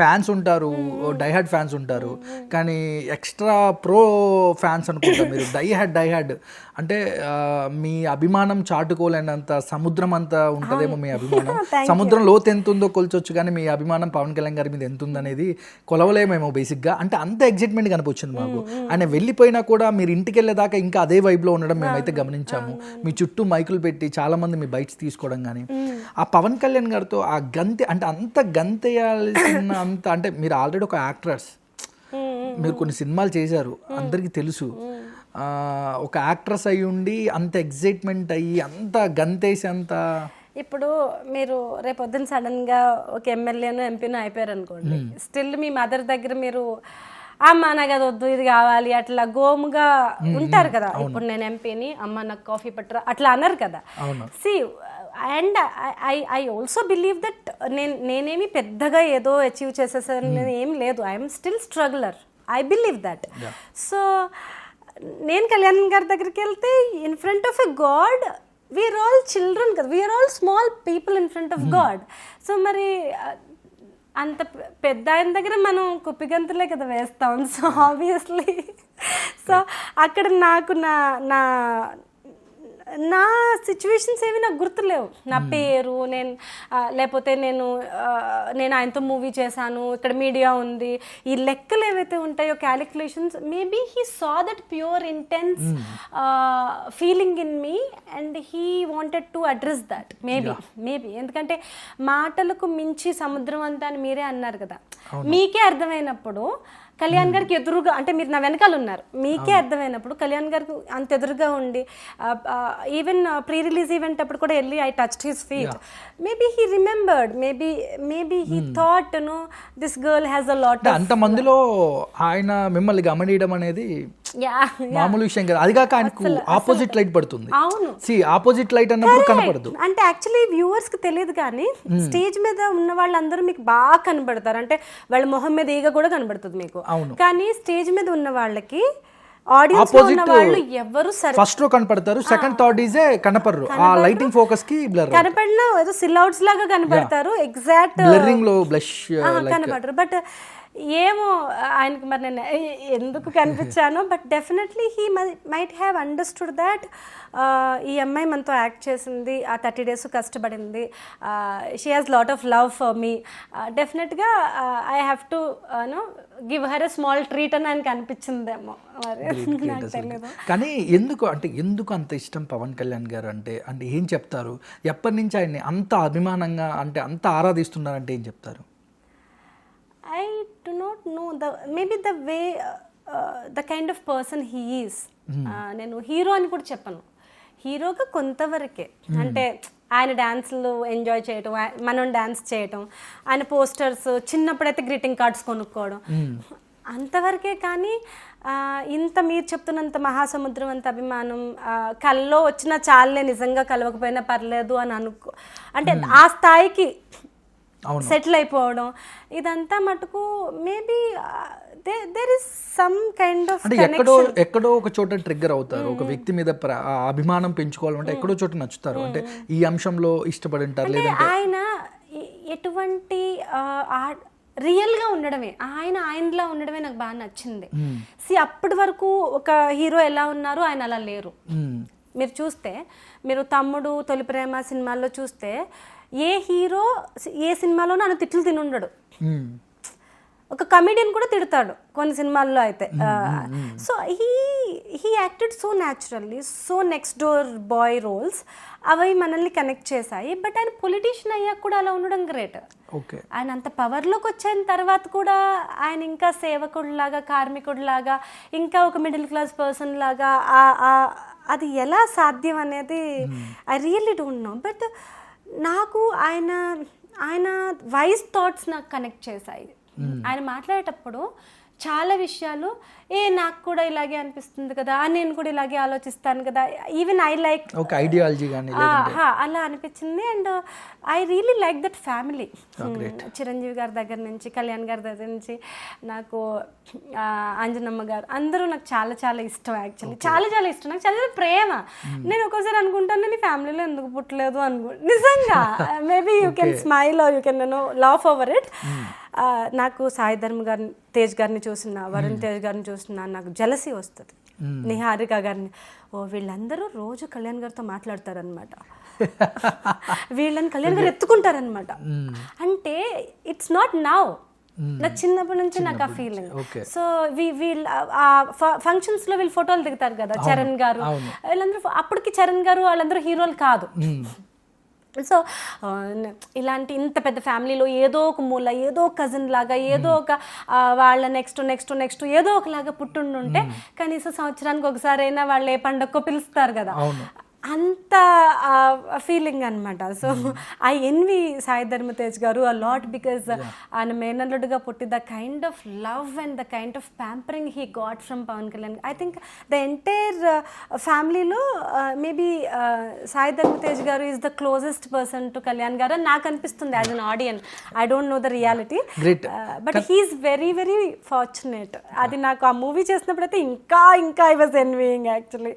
Fans ఉంటారు, die-hard fans ఉంటారు, కానీ ఎక్స్ట్రా ప్రో ఫ్యాన్స్ అనుకుంటారు మీరు. డైహార్డ్ అంటే మీ అభిమానం చాటుకోలేనంత సముద్రం అంతా ఉంటుందేమో మీ అభిమానం. సముద్రం లోతు ఎంత ఉందో కొలిచొచ్చు, కానీ మీ అభిమానం పవన్ కళ్యాణ్ గారి మీద ఎంత ఉందనేది కొలవలేమేమో బేసిక్గా. అంటే అంత ఎగ్జైట్మెంట్ కనిపించింది మాకు. ఆయన వెళ్ళిపోయినా కూడా మీరు ఇంటికి వెళ్ళేదాకా ఇంకా అదే వైబ్లో ఉండడం మేమైతే గమనించాము. మీ చుట్టూ మైకులు పెట్టి చాలా మంది మీ బైట్స్ తీసుకోవడం కానీ, ఆ పవన్ కళ్యాణ్ గారితో ఆ గంతె అంటే అంత గంతేయాల్సిన అంత, అంటే మీరు ఆల్రెడీ ఒక యాక్ట్రెస్, మీరు కొన్ని సినిమాలు చేశారు, అందరికీ తెలుసు. ఒక యాక్ట్రెస్ అయ్యి ఉండి అంత ఎగ్జైట్మెంట్ అయ్యి అంత గంతేసి అంత, ఇప్పుడు మీరు రేపొద్దున సడన్ గా ఒక ఎమ్మెల్యేను ఎంపీను అయిపోయారు అనుకోండి, స్టిల్ మీ మదర్ దగ్గర మీరు అమ్మ నాకు అది వద్దు ఇది కావాలి అట్లా గోముగా ఉంటారు కదా. ఇప్పుడు నేను ఎంపీని, అమ్మ నాకు కాఫీ పట్టరా అట్లా అన్నారు కదా. See and I also believe that నేనేమి పెద్దగా ఏదో అచీవ్ చేసేసాను ఏం లేదు. I'm still struggler, I believe that. So నేను కళ్యాణ్ గారి దగ్గరికి వెళ్తే in front of a god, we are all children కదా, we are all small people in front of god. So మరి అంత పెద్ద ఆయన దగ్గర మనం కుప్పిగంతులే కదా వేస్తాం. సో ఆబ్వియస్లీ సో అక్కడ నాకు నా సిచ్యువేషన్స్ ఏవి నాకు గుర్తులేవు. నా పేరు లేకపోతే నేను ఆయనతో మూవీ చేశాను, ఇక్కడ మీడియా ఉంది, ఈ లెక్కలు ఏవైతే ఉంటాయో calculations, maybe he saw that pure intense feeling in me and he wanted to address that. Maybe ఎందుకంటే మాటలకు మించి సముద్రం అంతా అని మీరే అన్నారు కదా. మీకే అర్థమైనప్పుడు కళ్యాణ్ గారికి ఎదురుగా, అంటే మీరు నా వెనకాల ఉన్నారు, మీకే అర్థమైనప్పుడు కళ్యాణ్ గారికి అంత ఎదురుగా ఉండి ఈవెన్ ప్రీ రిలీజ్ ఈవెంట్ అప్పుడు కూడా వెళ్ళి I touched his feet. Maybe he remembered, maybe he thought no this girl has a lot. అంత మందిలో ఆయన మిమ్మల్ని గమనియడం అనేది మామూలు విషయం కదా. అది కాక ఆయనకు ఆపోజిట్ లైట్ పడుతుంది. అవును, ఆపోజిట్ లైట్ అన్నప్పుడు కనపడదు. అంటే యాక్చువల్లీ వ్యూవర్స్ కి తెలియదు, కానీ స్టేజ్ మీద ఉన్న వాళ్ళందరూ మీకు బాగా కనబడతారు. అంటే వాళ్ళ మొహం మీద ఈగ కూడా కనబడుతుంది మీకు. కానీ స్టేజ్ మీద ఉన్న వాళ్ళకి ఆడియన్స్ లో ఉన్న వాళ్ళు ఎవరు ఫస్ట్ రో కనపడతారు, సెకండ్ థర్డ్ ఈజ్ కనపడరు. ఆ లైటింగ్ ఫోకస్ కి బ్లర్ కనపడినా ఏదో సిల్అవుట్స్ లాగా కనబడతారు, ఎగ్జాక్ట్ బ్లరింగ్ లో బ్లష్ కనబడరు. బట్ ఏమో ఆయనకి మరి నేను ఎందుకు కనిపించానో, but definitely he might have understood that ఈ అమ్మాయి మనతో యాక్ట్ చేసింది, ఆ 30 days కష్టపడింది, she has lot of love for me, డెఫినెట్గా I have to give her a small treat అని ఆయనకి అనిపించిందేమో. నాకు తెలియదు. కానీ ఎందుకు అంత ఇష్టం పవన్ కళ్యాణ్ గారు అంటే ఏం చెప్తారు? ఎప్పటి నుంచి ఆయన్ని అంత అభిమానంగా అంటే అంత ఆరాధిస్తున్నారంటే ఏం చెప్తారు? I do not know maybe the way the kind of person he is. నేను హీరో అని కూడా చెప్పను, హీరోగా కొంతవరకే. అంటే ఆయన డ్యాన్స్లు ఎంజాయ్ చేయటం, మనం డ్యాన్స్ చేయటం, ఆయన పోస్టర్స్ చిన్నప్పుడైతే గ్రీటింగ్ కార్డ్స్ కొనుక్కోవడం, అంతవరకే. కానీ ఇంత మీరు చెప్తున్నంత మహాసముద్రం అంత అభిమానం కల్లో వచ్చినా చాలే, నిజంగా కలవకపోయినా పర్లేదు అని అంటే ఆ స్థాయికి సెటిల్ అయిపోవడం, ఇదంతా మటుకు maybe there is some kind of ఎక్కడో ఒక చోట ట్రిగ్గర్ అవుతారు. ఒక వ్యక్తి మీద అభిమానం పెంచుకోవాలంటే ఎక్కడో చోట నచ్చుతారు, అంటే ఈ అంశంలో ఇష్టపడి ఉంటారు. లేదంటే ఆయన ఎటువంటి రియల్గా ఉండడమే, ఆయనలా ఉండడమే నాకు బాగా నచ్చింది. అప్పటి వరకు ఒక హీరో ఎలా ఉన్నారో ఆయన అలా లేరు. మీరు చూస్తే, మీరు తమ్ముడు, తొలి ప్రేమ సినిమాల్లో చూస్తే ఏ హీరో ఏ సినిమాలోనూ ఆయన తిట్లు తినుండడు. ఒక కమెడియన్ కూడా తిడతాడు కొన్ని సినిమాల్లో అయితే. So he acted so naturally, so next door boy roles, అవి మనల్ని కనెక్ట్ చేశాయి. బట్ ఆయన పొలిటీషియన్ అయ్యాక కూడా అలా ఉండడం గ్రేట్. ఆయన అంత పవర్లోకి వచ్చిన తర్వాత కూడా ఆయన ఇంకా సేవకుడిలాగా, కార్మికుడిలాగా, ఇంకా ఒక మిడిల్ క్లాస్ పర్సన్ లాగా, అది ఎలా సాధ్యం అనేది I really don't know. But నాకు ఆయన వైజ్ థాట్స్ నాకు కనెక్ట్ చేశాయి. ఆయన మాట్లాడేటప్పుడు చాలా విషయాలు నాకు కూడా ఇలాగే అనిపిస్తుంది కదా, నేను కూడా ఇలాగే ఆలోచిస్తాను కదా, ఈవెన్ ఐ లైక్ ఐడియాలజీ అలా అనిపించింది. And I really like that family. Chiranjeevi గారి దగ్గర నుంచి, కళ్యాణ్ గారి దగ్గర నుంచి, నాకు అంజనమ్మ గారు, అందరూ నాకు చాలా చాలా ఇష్టం. యాక్చువల్లీ చాలా చాలా ఇష్టం, నాకు చాలా ప్రేమ. నేను ఒక్కోసారి అనుకుంటాను నేను ఫ్యామిలీలో ఎందుకు పుట్టలేదు నిజంగా. Maybe you can smile are you can laugh over it. నాకు సాయి ధర్మ గారిని, తేజ్ గారిని చూసిన, వరుణ్ తేజ్ గారిని చూసిన నాకు జలసీ వస్తుంది. నిహారిక గారిని, వీళ్ళందరూ రోజు కళ్యాణ్ గారితో మాట్లాడతారనమాట, వీళ్ళని కళ్యాణ్ గారు ఎత్తుకుంటారనమాట. అంటే ఇట్స్ నాట్ నౌ, నా చిన్నప్పటి నుంచి నాకు ఆ ఫీలింగ్. సో వీళ్ళు ఫంక్షన్స్ లో వీళ్ళు ఫోటోలు దిగుతారు కదా, చరణ్ గారు వీళ్ళందరూ, అప్పటికి చరణ్ గారు వాళ్ళందరూ హీరోలు కాదు. సో ఇలాంటి ఇంత పెద్ద ఫ్యామిలీలో ఏదో ఒక మూల, ఏదో కజిన్ లాగా, ఏదో ఒక వాళ్ళ నెక్స్ట్ ఏదో ఒకలాగా పుట్టుండుంటే కనీసం సంవత్సరానికి ఒకసారి అయినా వాళ్ళు ఏ పండగకో పిలుస్తారు కదా, అంత ఫీలింగ్ అనమాట. So I N V Sai Dharam Tej గారు అ లాట్, బికాజ్ ఆయన మేనల్లుడుగా పుట్టి the kind of love and the kind of pampering he got from Pawan Kalyan. I think the entire ఫ్యామిలీలో maybe Sai Dharam Tej garu is the closest person to Kalyan garu అని నాకు అనిపిస్తుంది as an audience. I don't know the reality, but he's very very fortunate. అది నాకు ఆ movie చేసినప్పుడు అయితే ఇంకా ఐ వాజ్ ఎన్వియింగ్ యాక్చువల్లీ.